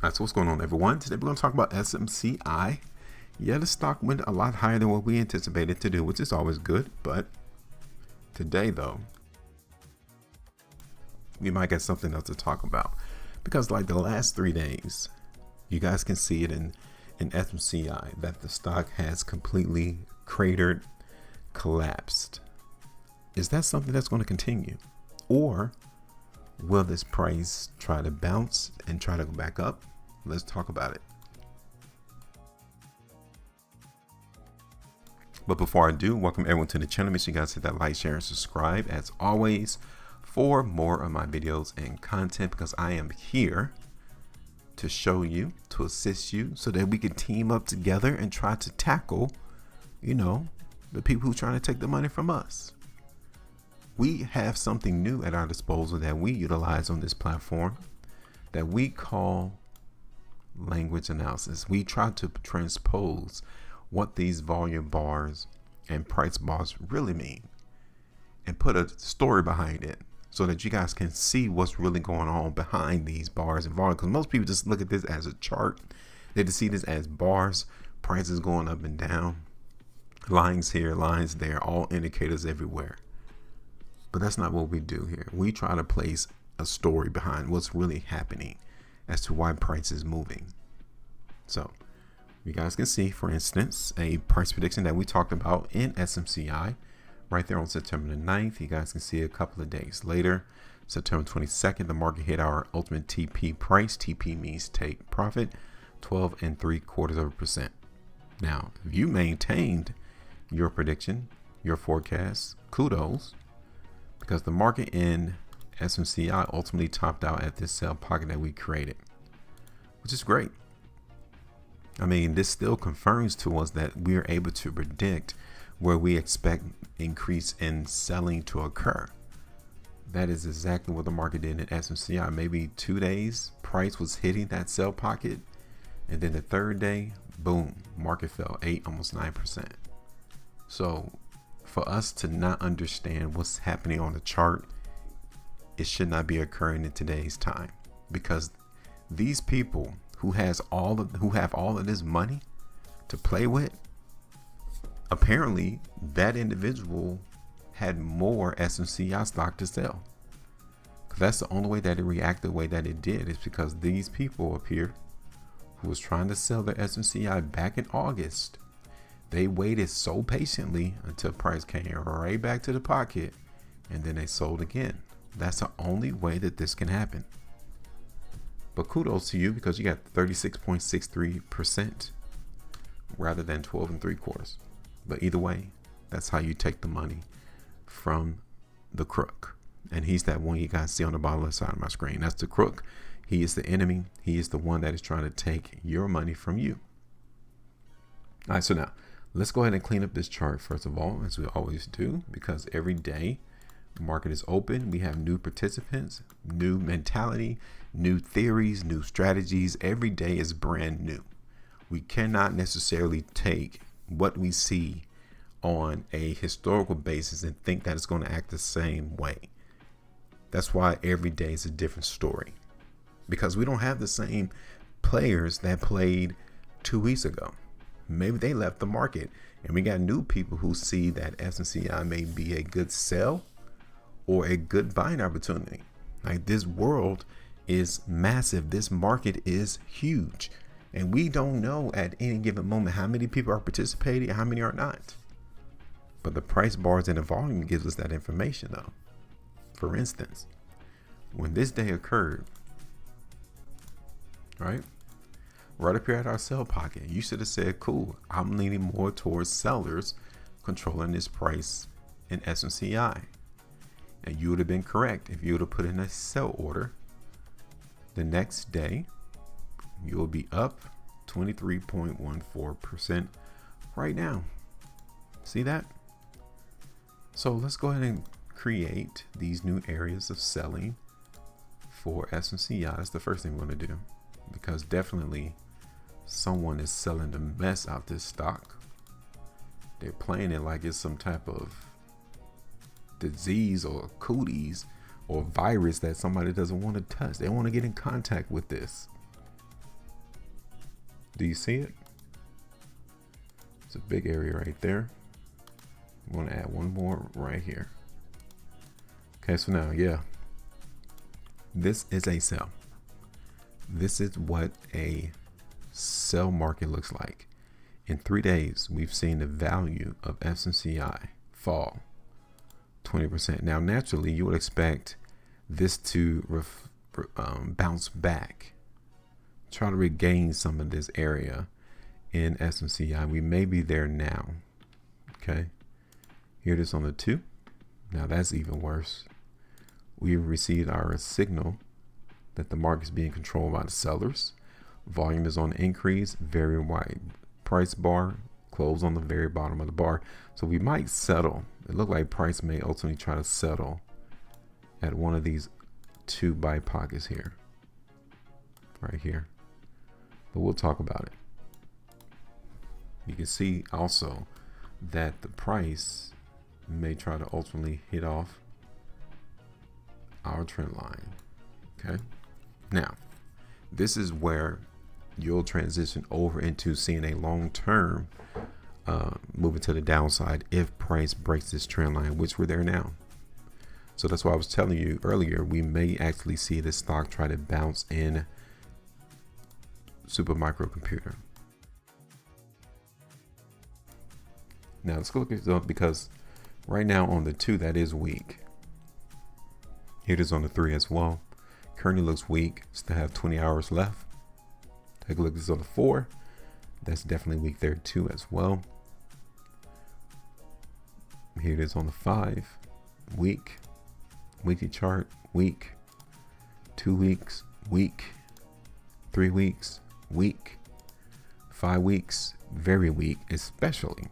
Alright, so what's going on, everyone? Today we're going to talk about SMCI. Yeah, the stock went a lot higher than what we anticipated to do, which is always good. But today, though, we might get something else to talk about. Because like the last 3 days, you guys can see it in SMCI that the stock has completely cratered, collapsed. Is that something that's going to continue? Or will this price try to bounce and try to go back up? Let's talk about it. But before I do, welcome everyone to the channel. Make sure you guys hit that like, share, and subscribe as always for more of my videos and content, because I am here to show you, to assist you, so that we can team up together and try to tackle, the people who are trying to take the money from us. We have something new at our disposal that we utilize on this platform that we call language analysis. We try to transpose what these volume bars and price bars really mean and put a story behind it so that you guys can see what's really going on behind these bars and volume. Because most people just look at this as a chart. They just see this as bars, prices going up and down, lines here, lines there, all indicators everywhere. But that's not what we do here. We try to place a story behind what's really happening as to why price is moving. So you guys can see, for instance, a price prediction that we talked about in SMCI right there on September the 9th. You guys can see a couple of days later, September 22nd, the market hit our ultimate TP price. TP means take profit, 12.75%. Now, if you maintained your prediction, your forecast, kudos, because the market in SMCI ultimately topped out at this sell pocket that we created, which is great. I mean, this still confirms to us that we're able to predict where we expect increase in selling to occur. That is exactly what the market did in SMCI. Maybe 2 days, price was hitting that sell pocket, and then the third day, boom, market fell 8, almost 9%. So for us to not understand what's happening on the chart, it should not be occurring in today's time, because these people who have all of this money to play with, apparently that individual had more SMCI stock to sell. That's the only way that it reacted the way that it did, is because these people up here who was trying to sell their SMCI back in August, they waited so patiently until price came right back to the pocket, and then they sold again. That's the only way that this can happen. But kudos to you, because you got 36.63% rather than 12.75%. But either way, that's how you take the money from the crook. And he's that one you guys see on the bottom left side of my screen. That's the crook. He is the enemy. He is the one that is trying to take your money from you. All right, so now let's go ahead and clean up this chart first of all, as we always do, because every day the market is open. We have new participants, new mentality, new theories, new strategies. Every day is brand new. We cannot necessarily take what we see on a historical basis and think that it's going to act the same way. That's why every day is a different story, because we don't have the same players that played 2 weeks ago. Maybe they left the market, and we got new people who see that SMCI may be a good sell or a good buying opportunity. Like, this world is massive. This market is huge, and we don't know at any given moment how many people are participating and how many are not. But the price bars and the volume gives us that information, though. For instance, when this day occurred, right up here at our sell pocket, you should have said, cool, I'm leaning more towards sellers controlling this price in SMCI. And you would have been correct if you would have put in a sell order. The next day, you will be up 23.14% right now. See that? So let's go ahead and create these new areas of selling for SMCI. That's the first thing we're going to do, because definitely someone is selling the mess out this stock. They're playing it like it's some type of disease or cooties or virus that somebody doesn't want to touch. They want to get in contact with this. Do you see it? It's a big area right there. I'm going to add one more right here. Okay, so now, yeah, this is a sell. This is what a sell market looks like. In 3 days, we've seen the value of SMCI fall 20%. Now, naturally, you would expect this to bounce back, try to regain some of this area in SMCI. We may be there now. Okay, here it is on the 2. Now that's even worse. We received our signal that the market is being controlled by the sellers. Volume is on the increase, very wide price bar, close on the very bottom of the bar. So we might settle. It looked like price may ultimately try to settle at one of these 2 buy pockets here, right here. But we'll talk about it. You can see also that the price may try to ultimately hit off our trend line. Okay, now this is where you'll transition over into seeing a long-term moving to the downside if price breaks this trend line, which we're there now. So that's why I was telling you earlier, we may actually see this stock try to bounce in Supermicro Computer. Now let's go look at it, because right now on the 2, that is weak. Here it is on the 3 as well. Currently looks weak. Still have 20 hours left. Take a look at this on the 4. That's definitely weak there too as well. Here it is on the 5. Weak. Weekly chart, weak. 2 weeks, weak. 3 weeks, weak. 5 weeks, very weak, especially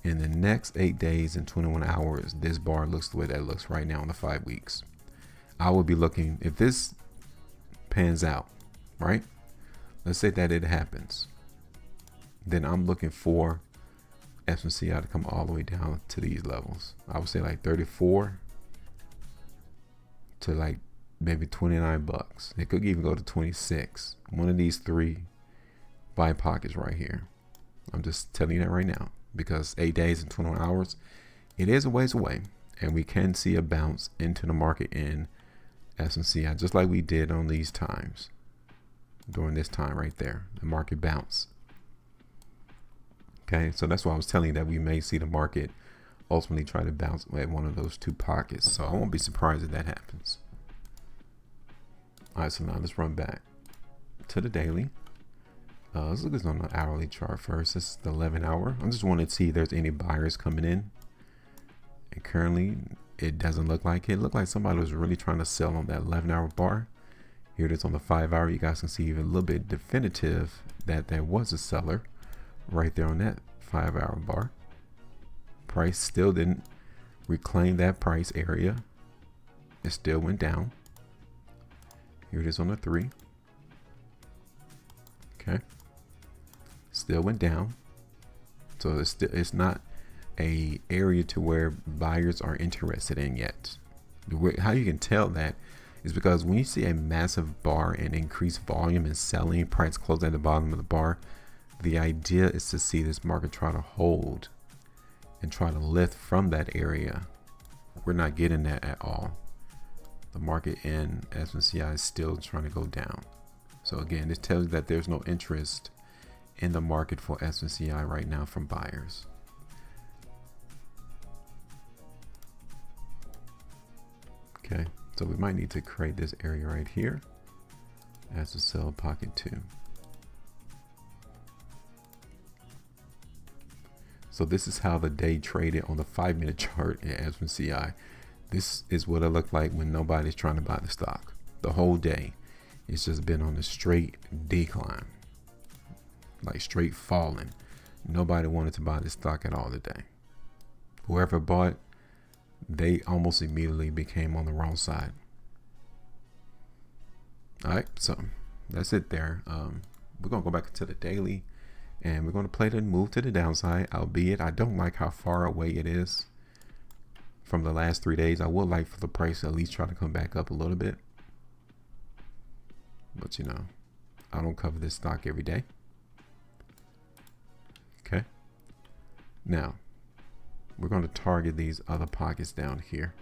in the next 8 days and 21 hours. This bar looks the way that it looks right now on the 5 weeks. I would be looking, if this pans out, right? Let's say that it happens. Then I'm looking for SMCI to come all the way down to these levels. I would say like 34 to like maybe 29 bucks. It could even go to 26. One of these 3 buy pockets right here. I'm just telling you that right now, because 8 days and 21 hours, it is a ways away, and we can see a bounce into the market in SMCI, just like we did on these times. During this time right there, the market bounce. Okay, so that's why I was telling you that we may see the market ultimately try to bounce at one of those 2 pockets. So I won't be surprised if that happens. All right, so now let's run back to the daily. Let's look at this on the hourly chart first. This is the 11 hour. I just wanted to see if there's any buyers coming in. And currently, it doesn't look like it. It looked like somebody was really trying to sell on that 11-hour bar. Here it is on the 5 hour. You guys can see even a little bit definitive that there was a seller right there on that 5 hour bar. Price still didn't reclaim that price area. It still went down. Here it is on the 3. Okay. Still went down. So it's not a area to where buyers are interested in yet. How you can tell that is because when you see a massive bar and increased volume and selling, price close at the bottom of the bar, the idea is to see this market try to hold and try to lift from that area. We're not getting that at all. The market in SMCI is still trying to go down. So again, this tells you that there's no interest in the market for SMCI right now from buyers. Okay, so we might need to create this area right here as a sell pocket too. So this is how the day traded on the 5-minute chart in SMCI. This is what it looked like when nobody's trying to buy the stock. The whole day, it's just been on a straight decline, like straight falling. Nobody wanted to buy the stock at all today. Whoever bought, they almost immediately became on the wrong side. All right, so that's it there. We're gonna go back to the daily, and we're gonna play the move to the downside. Albeit I don't like how far away it is from the last 3 days. I would like for the price to at least try to come back up a little bit, but you know, I don't cover this stock every day. Now, we're going to target these other pockets down here.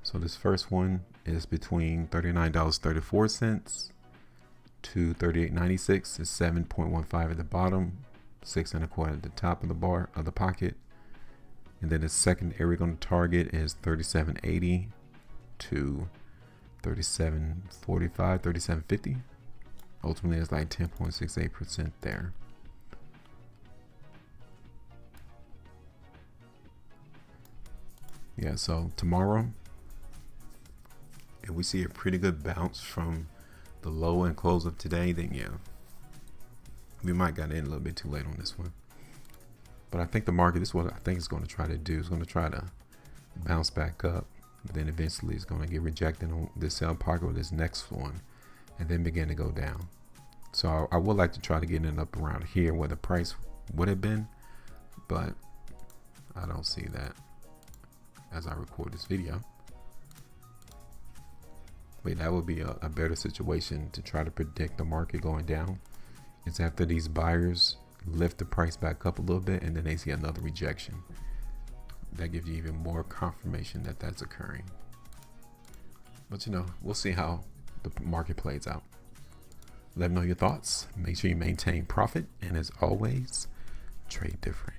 So this first one is between $39.34 to $38.96. It's 7.15 at the bottom, 6.25 at the top of the bar of the pocket. And then the second area we're going to target is $37.80 to $37.45, $37.50. Ultimately, it's like 10.68% there. Yeah, so tomorrow, if we see a pretty good bounce from the low and close of today, then yeah, we might got in a little bit too late on this one. But I think the market, this is what I think it's going to try to do. It's going to try to bounce back up, but then eventually it's going to get rejected on this sell pocket or this next one, and then begin to go down. So I would like to try to get it up around here where the price would have been, but I don't see that as I record this video. But that would be a better situation to try to predict the market going down. It's after these buyers lift the price back up a little bit and then they see another rejection. That gives you even more confirmation that that's occurring. But you know, we'll see how the market plays out. Let me know your thoughts. Make sure you maintain profit, and as always, trade different.